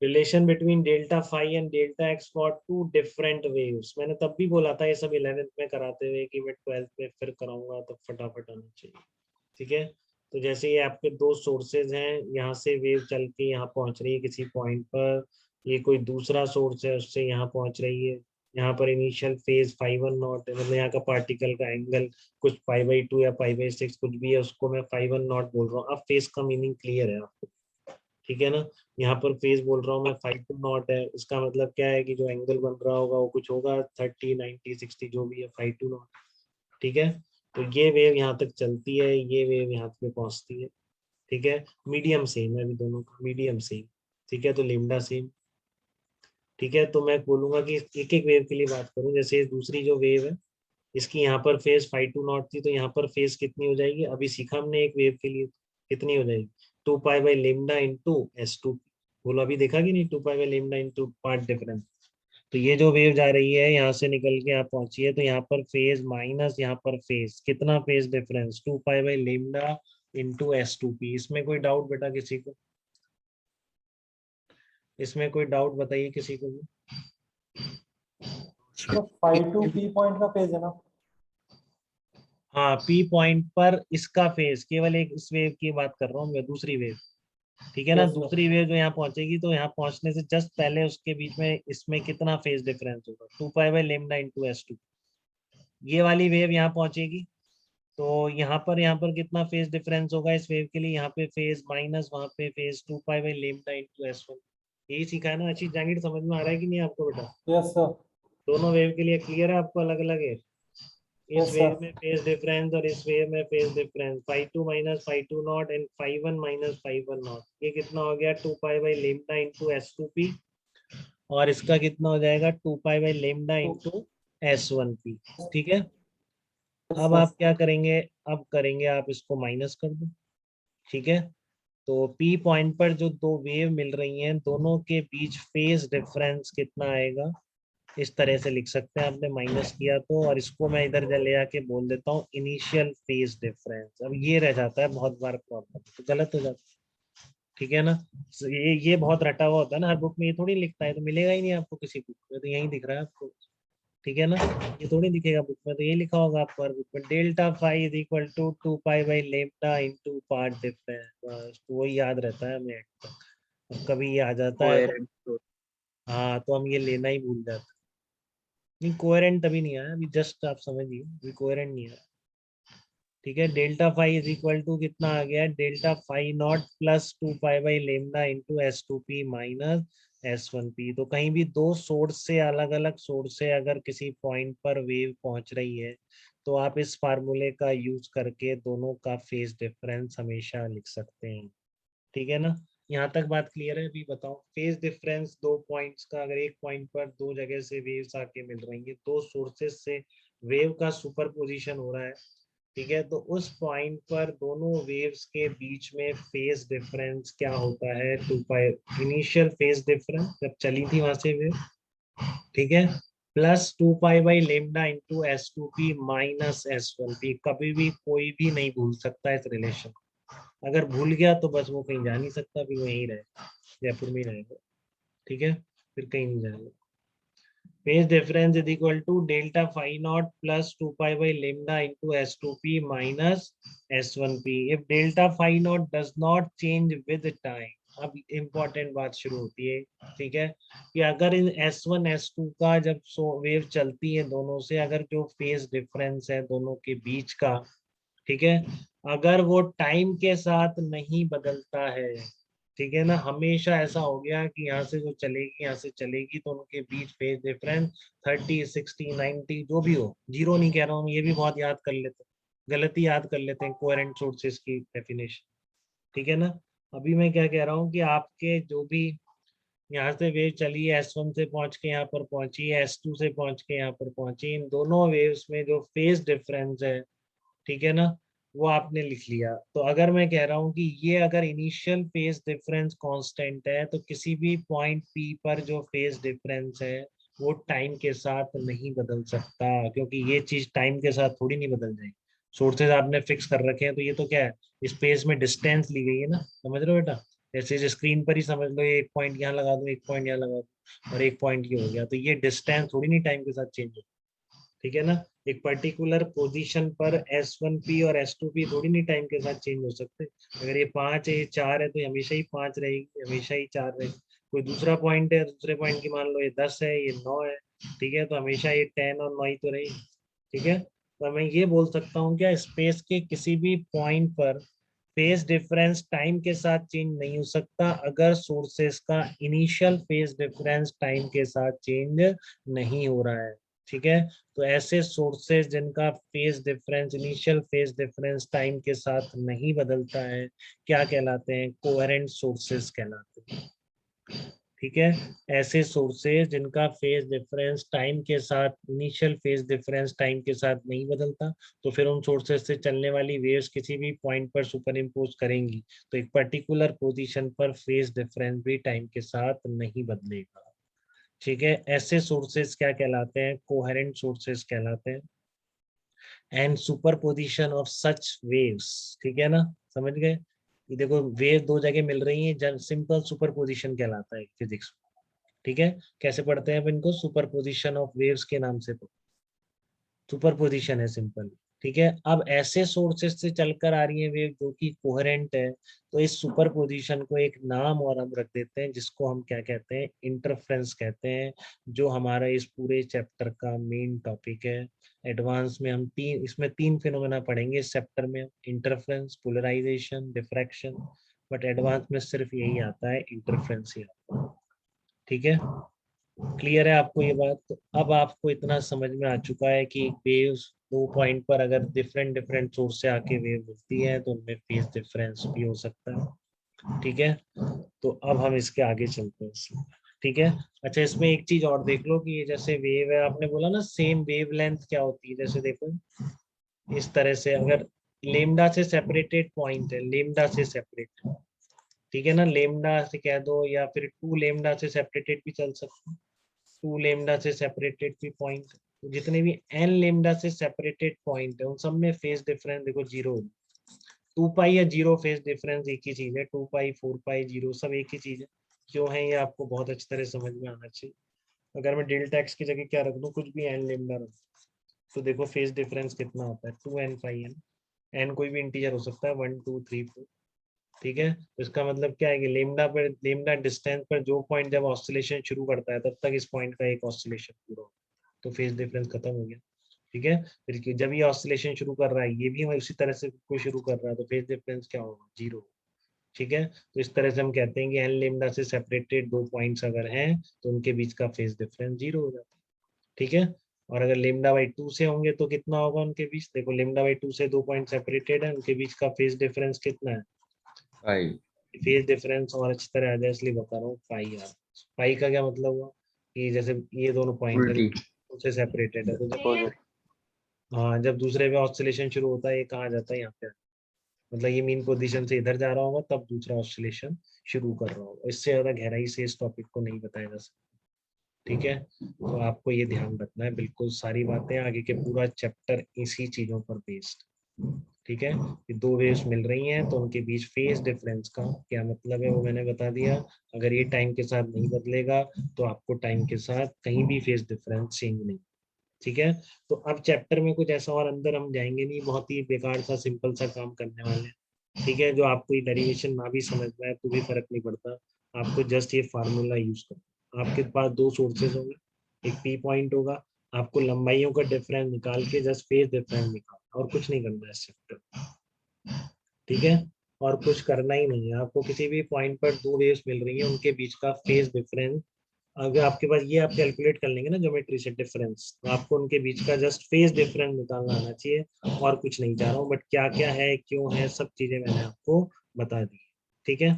Relation between delta phi and delta X for two different waves. मैंने तब भी बोला था ये सब 11th में कराते हुए कि मैं 12th में फिर कराऊंगा तो फटाफट आना चाहिए। ठीक है, तो जैसे ये आपके दो सोर्सेज हैं, यहाँ से वेव चल के यहाँ पहुंच रही है किसी पॉइंट पर, ये कोई दूसरा सोर्स है उससे यहाँ पहुंच रही है। यहाँ पर initial phase five one not है, मतलब यहाँ का पार्टिकल का एंगल कुछ पाई/2 या पाई/6 कुछ भी है, उसको मैं फाइव वन नॉट बोल रहा हूँ। अब फेज का मीनिंग क्लियर है आपको, ठीक है ना। यहाँ पर फेज बोल रहा हूँ मैं 5 to 0 है, इसका मतलब क्या है कि जो एंगल बन रहा होगा वो कुछ होगा 30, 90, 60 जो भी है 5 to 0। ठीक है, तो ये वेव यहाँ तक चलती है, ये वेव यहाँ तक पहुंचती है। ठीक है, मीडियम सेम है अभी दोनों का, मीडियम सेम। ठीक है, तो लेमडा सेम। ठीक है, तो मैं बोलूंगा कि एक एक वेव के लिए बात करूं। जैसे दूसरी जो वेव है, इसकी यहाँ पर फेज 5 to 0 थी, तो यहाँ पर फेज कितनी हो जाएगी, अभी सीखा हमने एक वेव के लिए कितनी हो जाएगी, 2 पाई/λ इंटू S2। बोलो अभी देखा कि नहीं, 2 पाई/λ इंटू पार्ट डिफरेंस। तो ये जो वेव जा रही है यहाँ से निकल के यहाँ पहुंची है, तो यहाँ पर फेज माइनस यहाँ पर फेज, कितना phase difference, 2 pi into S2P। इसमें कोई डाउट बेटा किसी को, इसमें कोई डाउट बताइए किसी को भी। तो 5 to P पॉइंट का फेज है ना। हाँ, पी पॉइंट पर इसका फेज, केवल एक इस वेव की बात कर रहा हूँ मैं, दूसरी वेव। ठीक है ना, यस सर। दूसरी वेव जो यहाँ पहुंचेगी, तो यहाँ पहुंचने से जस्ट पहले उसके बीच में इसमें कितना फेज डिफरेंस होगा, 2 पाई/λ इंटू S2। ये वाली वेव यहाँ पहुंचेगी, तो यहाँ पर कितना फेज डिफरेंस होगा इस वेव के लिए, यहाँ पे फेज माइनस, वहां पे फेज 2 पाई/λ इंटू S1। यही सीखा है ना, अच्छी जांगिड़, समझ में आ रहा है कि नहीं आपको बेटा। Yes sir. दोनों वेव के लिए क्लियर है आपको, अलग अलग है। इस यस वेव सर। में फेज डिफरेंस और इस वेव में phase difference, 5 2 minus 5 2 not and 5 1 minus 5 1 not. ये कितना हो गया, 2 पाई/λ इंटू S2P। और इसका कितना हो जाएगा, 2 पाई/λ तो इंटू S1P। ठीक है, यस अब सर। आप क्या करेंगे, अब करेंगे आप इसको माइनस कर दो। ठीक है, तो P पॉइंट पर जो दो वेव मिल रही हैं, दोनों के बीच फेज डिफरेंस कितना आएगा, इस तरह से लिख सकते हैं, आपने माइनस किया तो। और इसको मैं इधर ले आके बोल देता हूँ इनिशियल फेज डिफरेंस। अब ये रह जाता है बहुत बार प्रॉब्लम, तो गलत हो जाता है। ठीक है ना, so ये बहुत रटा हुआ होता है ना, हर बुक में ये थोड़ी लिखता है, तो मिलेगा ही नहीं आपको किसी बुक में, तो यही दिख रहा है आपको। ठीक है ना, ये थोड़ी दिखेगा बुक में, तो ये लिखा होगा आपको हर बुक में, delta phi is equal to 2 pi into path difference. बस तो वही याद रहता है हमें। अब कभी ये आ जाता है तो, कोहेरेंट। हाँ, तो हम ये लेना ही भूल जाते हैं। नहीं, कोहेरेंट तभी नहीं आया, अभी जस्ट आप समझिए, अभी कोहेरेंट नहीं आया। ठीक है, delta phi is equal to कितना आ गया, delta phi not plus 2 pi into S2P minus S1P। तो कहीं भी दो सोर्स से, अलग अलग सोर्स से अगर किसी पॉइंट पर वेव पहुंच रही है, तो आप इस फार्मूले का यूज करके दोनों का फेज डिफरेंस हमेशा लिख सकते हैं। ठीक है ना, यहाँ तक बात क्लियर है। अभी बताओ, फेज डिफरेंस दो पॉइंट्स का, अगर एक पॉइंट पर दो जगह से वेव्स आके मिल रही है, दो सोर्सेस से वेव का सुपरपोजिशन हो रहा है, ठीक है, तो उस पॉइंट पर दोनों वेव्स के बीच में फेज डिफरेंस क्या होता है, 2 पाई, इनिशियल फेज डिफरेंस जब चली थी वहां से वेव, ठीक है, plus 2 pi into S2P minus S1P। कभी भी कोई भी नहीं भूल सकता इस रिलेशन। अगर भूल गया तो बस वो कहीं जा नहीं सकता, भी वहीं रहेगा, जयपुर में ही रहेगा। ठीक है, फिर कहीं नहीं जाएगा। Phase difference is equal to delta phi not plus 2 pi into S2P minus S1P। If delta phi not does not change with time, अब इम्पोर्टेंट बात शुरू होती है। ठीक है, कि अगर इन S1 S2 का जब वेव चलती है दोनों से, अगर जो फेज डिफरेंस है दोनों के बीच का, ठीक है, अगर वो टाइम के साथ नहीं बदलता है, ठीक है ना, हमेशा ऐसा हो गया कि यहाँ से जो चलेगी यहाँ से चलेगी, तो उनके बीच फेज डिफरेंस 30, 60, 90 जो भी हो, जीरो नहीं कह रहा हूँ, ये भी बहुत याद कर लेते हैं, गलती याद कर लेते हैं कोहेरेंट सोर्सेस की डेफिनेशन। ठीक है ना, अभी मैं क्या कह रहा हूँ कि आपके जो भी यहाँ से वेव चली है, S1 से पहुंच के यहाँ पर पहुंची है, S2 से पहुंच के यहाँ पर पहुंची, इन दोनों वेव्स में जो फेज डिफरेंस है, ठीक है ना, वो आपने लिख लिया। तो अगर मैं कह रहा हूँ कि ये अगर इनिशियल फेज डिफरेंस कांस्टेंट है, तो किसी भी पॉइंट P पर जो फेज डिफरेंस है वो टाइम के साथ नहीं बदल सकता, क्योंकि ये चीज टाइम के साथ थोड़ी नहीं बदल जाएगी। सोर्सेज आपने फिक्स कर रखे हैं, तो ये तो क्या है, स्पेस में डिस्टेंस ली गई है ना, समझ रहे हो बेटा। जैसे स्क्रीन पर ही समझ लो, एक पॉइंट यहाँ लगा दूं, एक पॉइंट यहाँ लगा दूं और एक पॉइंट ये हो गया, तो ये डिस्टेंस थोड़ी नहीं टाइम के साथ चेंज हो, ठीक है ना। एक पर्टिकुलर पोजीशन पर S1P और S2P थोड़ी नहीं टाइम के साथ चेंज हो सकते। अगर ये 5 है, ये 4 है, तो हमेशा ही 5 रहेगी, हमेशा ही 4 रहेगी। कोई दूसरा पॉइंट है, दूसरे पॉइंट की मान लो ये 10 है, ये 9 है, ठीक है, तो हमेशा ये 10 और 9 ही तो रहेगी, ठीक है। तो मैं ये बोल सकता हूँ क्या, स्पेस के किसी भी पॉइंट पर फेज डिफरेंस टाइम के साथ चेंज नहीं हो सकता अगर सोर्सेस का इनिशियल फेज डिफरेंस टाइम के साथ चेंज नहीं हो रहा है, ठीक है। तो ऐसे सोर्सेस जिनका phase difference, initial phase difference time के साथ नहीं बदलता है, क्या कहलाते हैं, कोहेरेंट सोर्सेस कहलाते हैं, ठीक है। ऐसे सोर्सेज जिनका फेज डिफरेंस टाइम के साथ, इनिशियल फेज डिफरेंस टाइम के साथ नहीं बदलता, तो फिर उन सोर्सेज से चलने वाली वेव्स किसी भी पॉइंट पर सुपर इम्पोज करेंगी तो एक पर्टिकुलर पोजीशन पर फेज डिफरेंस भी टाइम के साथ नहीं बदलेगा, ठीक है। ऐसे सोर्सेज क्या कहलाते हैं, कोहेरेंट सोर्सेज कहलाते हैं। And superposition of such waves, ठीक है ना, समझ गए। ये देखो वेव दो जगह मिल रही है, जब सिंपल सुपरपोजिशन कहलाता है फिजिक्स, ठीक है। कैसे पढ़ते हैं अब इनको, सुपरपोजिशन ऑफ वेव्स के नाम से, सुपरपोजिशन है सिंपल, ठीक है। अब ऐसे सोर्सेस से चलकर आ रही है वेव जो कि कोहेरेंट है, तो इस सुपरपोजिशन को एक नाम और हम रख देते हैं जिसको हम क्या कहते हैं, इंटरफ्रेंस कहते हैं, जो हमारा इस पूरे चैप्टर का मेन टॉपिक है। एडवांस में हम इसमें तीन फिनोमेना पढ़ेंगे इस चैप्टर में, interference, polarisation, diffraction, but advance में सिर्फ यही आता है, इंटरफ्रेंस ही आता है, ठीक है। क्लियर है आपको ये बात। तो अब आपको इतना समझ में आ चुका है कि वेव्स दो पॉइंट पर अगर डिफरेंट डिफरेंट सोर्स से आके वेव मिलती है तो उनमें फेज डिफरेंस भी हो सकता है, ठीक है। तो अब हम इसके आगे चलते हैं, ठीक है। अच्छा, इसमें एक चीज और देख लो कि ये जैसे वेव है, आपने बोला ना सेम वेव लेंथ क्या होती है, जैसे देखो इस तरह से, अगर लेमडा से सेपरेटेड पॉइंट है, लेमडा से सेपरेट, ठीक है ना, लेमडा से कह दो या फिर टू लेमडा से सेपरेटेड भी चल सकता है, टू लेमडा से सेपरेटेड भी पॉइंट, तो जितने भी एन लेमडा से सेपरेटेड पॉइंट है उन सब में फेज डिफरेंस देखो जीरो, 2 पाई या जीरो फेज डिफरेंस एक ही चीज है, 2 पाई 4 पाई जीरो सब एक ही चीज है। क्यों है ये आपको बहुत अच्छी तरह समझ में आना चाहिए। अगर मैं डेल्टा एक्स की जगह क्या रख दूं, कुछ भी एन लेमडा रख दूं, तो देखो फेज डिफरेंस कितना आता है, 2n5n, एन कोई भी इंटीजर हो सकता है, 1 2 3 4, ठीक है। तो इसका मतलब क्या है कि लेमडा पर, लेमडा डिस्टेंस पर जो पॉइंट जब ऑसिलेशन शुरू करता है तब तक इस पॉइंट का एक ऑसिलेशन पूरा होगा, तो फेज डिफरेंस खत्म हो गया, ठीक है। फिर जब ये ऑसिलेशन शुरू कर रहा है, ये भी उसी तरह से को शुरू कर रहा है, तो फेज डिफरेंस क्या होगा, जीरो, ठीक है। तो इस तरह से हम कहते हैं कि एन लेमडा से सेपरेटेड दो पॉइंट्स अगर हैं तो उनके बीच का फेज डिफरेंस जीरो हो जाता है, ठीक है। और अगर लेमडा बाई 2 से होंगे तो कितना होगा उनके बीच, देखो लेमडा बाई 2 से दो पॉइंट सेपरेटेड है, उनके बीच का फेज डिफरेंस कितना है, फाइव। फेज डिफरेंस, और अच्छी तरह आ जाए इसलिए बता रहा हूँ, पाई आर। पाई का क्या मतलब हुआ कि जैसे ये दोनों पॉइंट है उल्टी। उससे सेपरेटेड है, तो जब, अपोजिट। हाँ, जब दूसरे पे ऑसिलेशन शुरू होता है ये कहाँ जाता है, यहाँ पे, मतलब ये मीन पोजीशन से इधर जा रहा होगा तब दूसरा ऑसिलेशन शुरू कर रहा होगा। इससे ज्यादा गहराई से इस टॉपिक को नहीं बताया जा सकता, ठीक है। तो आपको ये ध्यान रखना है, बिल्कुल सारी बातें आगे के पूरा चैप्टर इसी चीजों पर बेस्ड, ठीक है। कि दो वेव्स मिल रही हैं तो उनके बीच फेज डिफरेंस का क्या मतलब है वो मैंने बता दिया। अगर ये टाइम के साथ नहीं बदलेगा तो आपको टाइम के साथ कहीं भी फेज डिफरेंस चेंज नहीं, ठीक है। तो अब चैप्टर में कुछ ऐसा और अंदर हम जाएंगे नहीं, बहुत ही बेकार सा सिंपल सा काम करने वाले हैं, ठीक है। जो आपको ये डेरिवेशन ना भी समझ में आए तो भी फर्क नहीं पड़ता, आपको जस्ट ये फार्मूला यूज करना। आपके पास दो सोर्सेज होंगे, एक पी पॉइंट होगा, आपको लंबाइयों का डिफरेंस निकाल के जस्ट फेज डिफरेंस निकालना, और कुछ नहीं करना है इस चैप्टर, ठीक है। और कुछ करना ही नहीं है आपको, किसी भी पॉइंट पर दो वेव्स मिल रही है उनके बीच का फेज डिफरेंस, अगर आपके पास ये आप कैलकुलेट कर लेंगे ना ज्योमेट्री से डिफरेंस, तो आपको उनके बीच का जस्ट फेज डिफरेंस निकालना आना चाहिए, और कुछ नहीं चाह रहा हूँ, बट क्या क्या है क्यों है सब चीजें मैंने आपको बता दी, ठीक है।